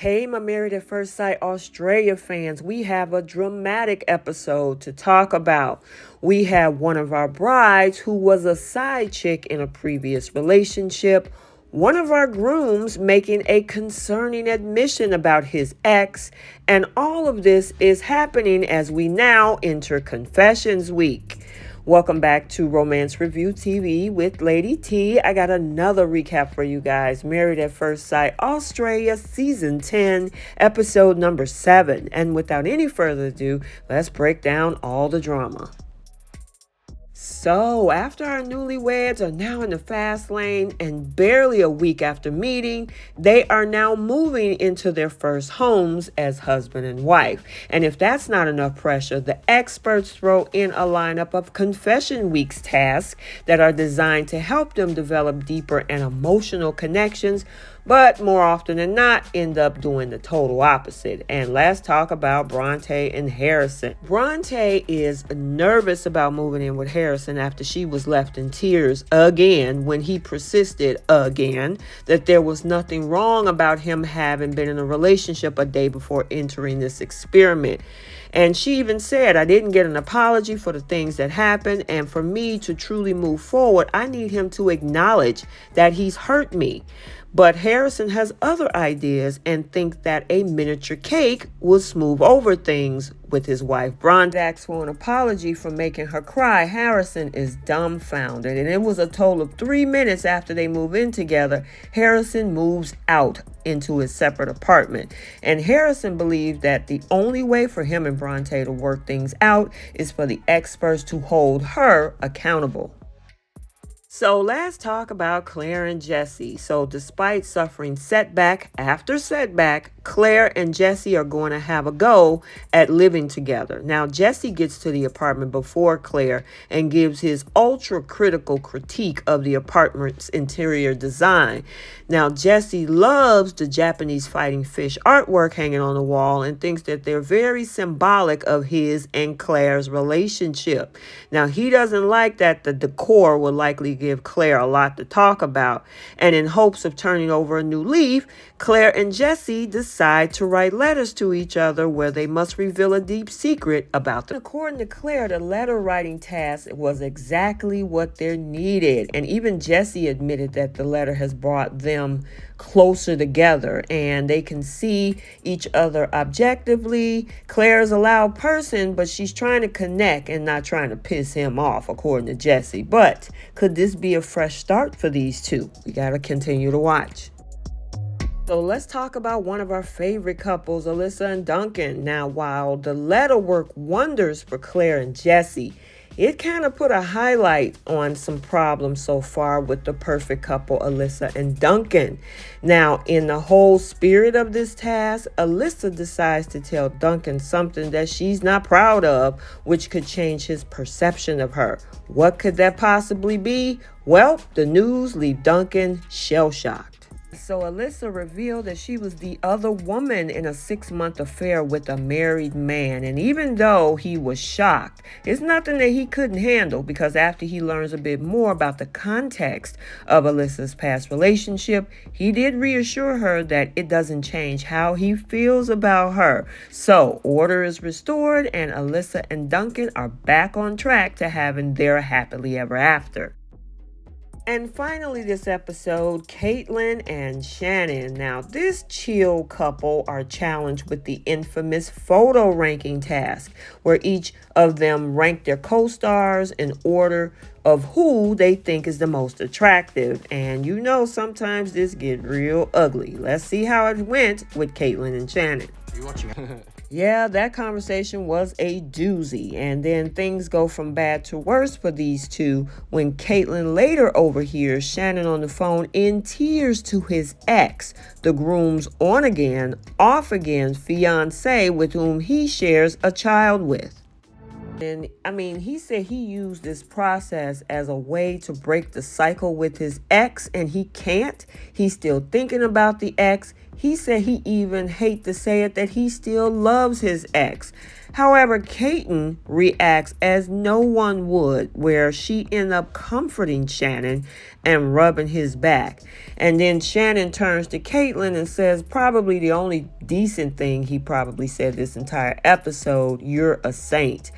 Hey, my Married at First Sight Australia fans, we have a dramatic episode to talk about. We have one of our brides who was a side chick in a previous relationship, one of our grooms making a concerning admission about his ex, and all of this is happening as we now enter Confessions Week. Welcome back to Romance Review TV with Lady T. I got another recap for you guys. Married at First Sight Australia Season 10, Episode number 7. And without any further ado, let's break down all the drama. So, after our newlyweds are now in the fast lane and barely a week after meeting, they are now moving into their first homes as husband and wife. And if that's not enough pressure, the experts throw in a lineup of Confession Week's tasks that are designed to help them develop deeper and emotional connections, but more often than not end up doing the total opposite. And let's talk about Bronte and Harrison. Bronte is nervous about moving in with Harrison after she was left in tears again when he persisted again that there was nothing wrong about him having been in a relationship a day before entering this experiment. And she even said, I didn't get an apology for the things that happened. And for me to truly move forward, I need him to acknowledge that he's hurt me. But Harrison has other ideas and thinks that a miniature cake will smooth over things with his wife. Bronte asks for an apology for making her cry. Harrison is dumbfounded, and it was a total of 3 minutes after they move in together. Harrison moves out into his separate apartment, and Harrison believes that the only way for him and Bronte to work things out is for the experts to hold her accountable. So let's talk about Claire and Jesse. So despite suffering setback after setback, Claire and Jesse are going to have a go at living together. Now, Jesse gets to the apartment before Claire and gives his ultra critical critique of the apartment's interior design. Now, Jesse loves the Japanese fighting fish artwork hanging on the wall and thinks that they're very symbolic of his and Claire's relationship. Now, he doesn't like that the decor will likely give Claire a lot to talk about. And in hopes of turning over a new leaf, Claire and Jesse decide to write letters to each other where they must reveal a deep secret about them. According to Claire, the letter writing task was exactly what they needed. And even Jesse admitted that the letter has brought them closer together and they can see each other objectively. Claire's a loud person, but she's trying to connect and not trying to piss him off, according to Jesse. But could this be a fresh start for these two? We got to continue to watch. So let's talk about one of our favorite couples, Alyssa and Duncan. Now, while the letter worked wonders for Claire and Jesse, it kind of put a highlight on some problems so far with the perfect couple, Alyssa and Duncan. Now, in the whole spirit of this task, Alyssa decides to tell Duncan something that she's not proud of, which could change his perception of her. What could that possibly be? Well, the news leaves Duncan shell-shocked. So Alyssa revealed that she was the other woman in a 6-month affair with a married man. And even though he was shocked, it's nothing that he couldn't handle, because after he learns a bit more about the context of Alyssa's past relationship, he did reassure her that it doesn't change how he feels about her. So order is restored and Alyssa and Duncan are back on track to having their happily ever after. And finally, this episode, Caitlin and Shannon. Now, this chill couple are challenged with the infamous photo ranking task, where each of them rank their co-stars in order of who they think is the most attractive. And you know, sometimes this gets real ugly. Let's see how it went with Caitlin and Shannon. You watching? Yeah, that conversation was a doozy. And then things go from bad to worse for these two when Caitlin later overhears Shannon on the phone in tears to his ex, the groom's on-again, off-again fiance with whom he shares a child with. And he said he used this process as a way to break the cycle with his ex, and he can't. He's still thinking about the ex. He said he even hate to say it that he still loves his ex. However, Kaiten reacts as no one would, where she ends up comforting Shannon and rubbing his back. And then Shannon turns to Caitlin and says probably the only decent thing he probably said this entire episode: "You're a saint."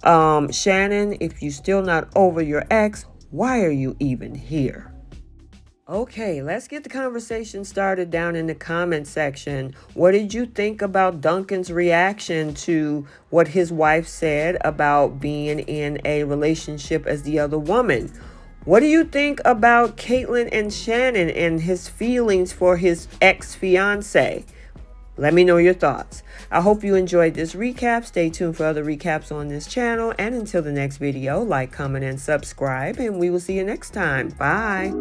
Shannon, if you're still not over your ex, why are you even here? Okay, let's get the conversation started down in the comment section. What did you think about Duncan's reaction to what his wife said about being in a relationship as the other woman? What do you think about Caitlin and Shannon and his feelings for his ex-fiancee? Let me know your thoughts. I hope you enjoyed this recap. Stay tuned for other recaps on this channel. And until the next video, like, comment, and subscribe. And we will see you next time. Bye.